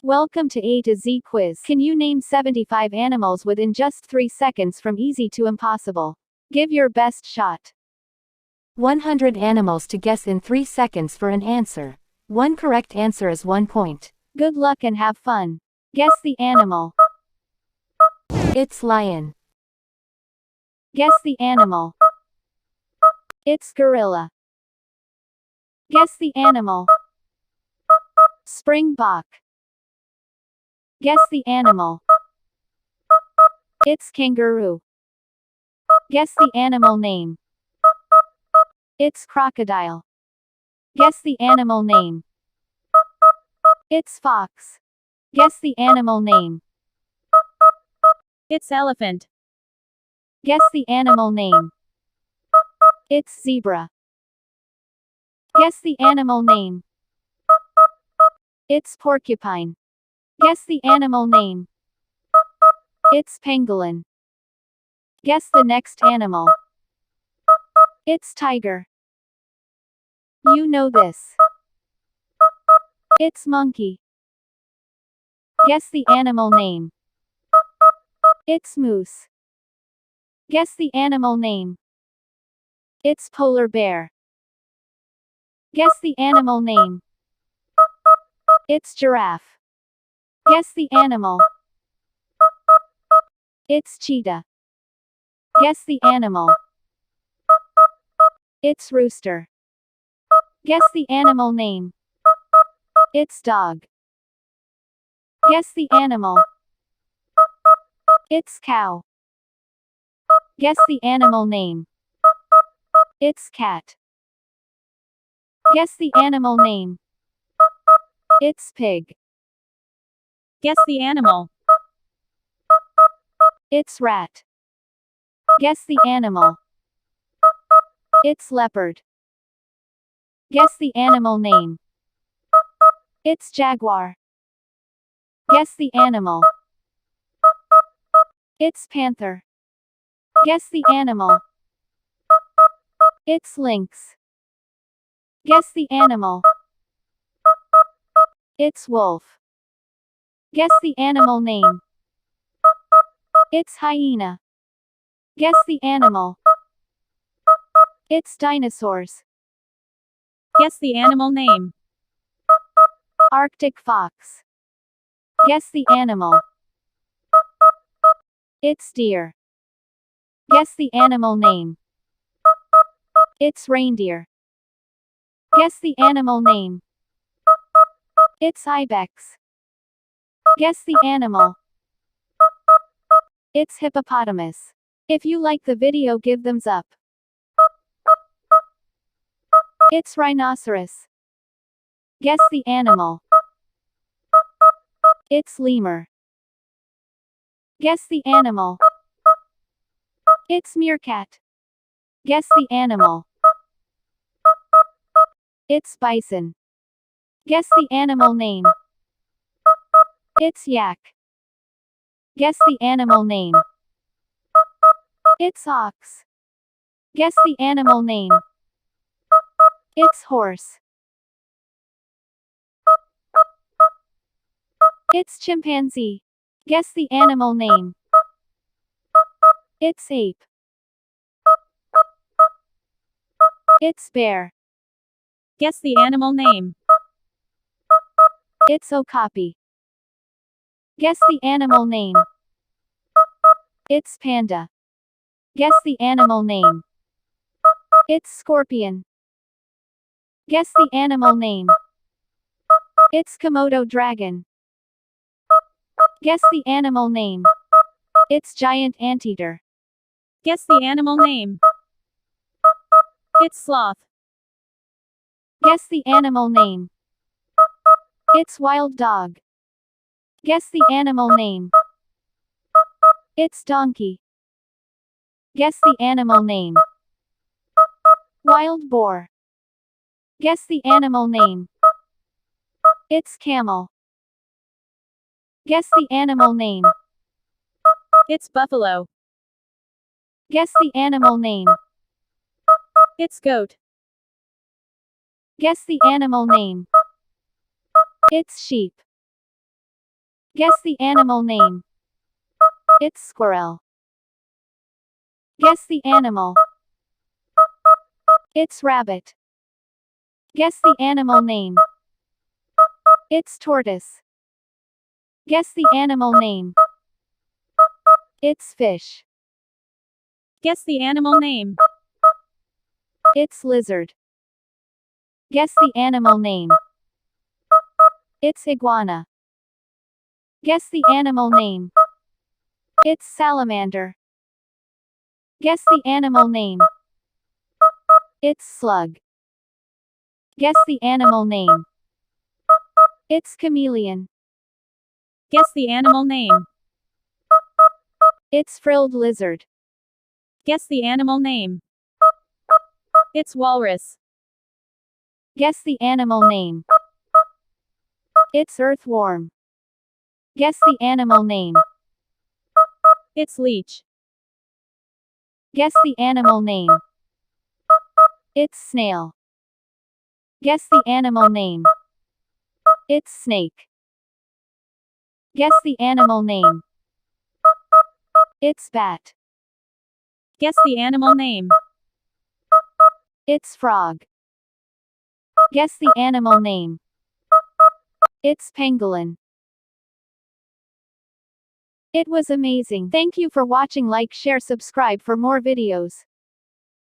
Welcome to A to Z quiz. Can you name 75 animals within just 3 seconds from easy to impossible? Give your best shot. 100 animals to guess in 3 seconds for an answer. One correct answer is 1 point. Good luck and have fun. Guess the animal. It's lion. Guess the animal. It's gorilla. Guess the animal. Springbok. Guess the animal. It's kangaroo. Guess the animal name. It's crocodile. Guess the animal name. It's fox. Guess the animal name. It's elephant. Guess the animal name. It's zebra. Guess the animal name. It's porcupine. Guess the animal name. It's pangolin. Guess the next animal. It's tiger. You know this. It's monkey. Guess the animal name. It's moose. Guess the animal name. It's polar bear. Guess the animal name. It's giraffe. Guess the animal. It's cheetah. Guess the animal. It's rooster. Guess the animal name. It's dog. Guess the animal. It's cow. Guess the animal name. It's cat. Guess the animal name. It's pig. Guess the animal. It's rat. Guess the animal. It's leopard. Guess the animal name. It's jaguar. Guess the animal. It's panther. Guess the animal. It's lynx. Guess the animal. It's wolf. Guess the animal name. It's hyena. Guess the animal. It's dinosaurs. Guess the animal name. Arctic fox. Guess the animal. It's deer. Guess the animal name. It's reindeer. Guess the animal name. It's ibex. Guess the animal. It's hippopotamus. If you like the video, give thumbs up. It's rhinoceros. Guess the animal. It's lemur. Guess the animal. It's meerkat. Guess the animal. It's bison. Guess the animal name. It's yak. Guess the animal name. It's ox. Guess the animal name. It's horse. It's chimpanzee. Guess the animal name. It's ape. It's bear. Guess the animal name. It's okapi. Guess the animal name. It's panda. Guess the animal name. It's scorpion. Guess the animal name. It's Komodo dragon. Guess the animal name. It's giant anteater. Guess the animal name. It's sloth. Guess the animal name. It's wild dog. Guess the animal name. It's donkey. Guess the animal name. Wild boar. Guess the animal name. It's camel. Guess the animal name. It's buffalo. Guess the animal name. It's goat. Guess the animal name. It's sheep. Guess the animal name. It's squirrel. Guess the animal. It's rabbit. Guess the animal name. It's tortoise. Guess the animal name. It's fish. Guess the animal name. It's lizard. Guess the animal name. It's iguana. Guess the animal name. It's salamander. Guess the animal name. It's slug. Guess the animal name. It's chameleon. Guess the animal name. It's frilled lizard. Guess the animal name. It's walrus. Guess the animal name. It's earthworm. Guess the animal name. It's leech. Guess the animal name. It's snail. Guess the animal name. It's snake. Guess the animal name. It's bat. Guess the animal name. It's frog. Guess the animal name. It's pangolin. It was amazing. Thank you for watching. Like, share, subscribe for more videos.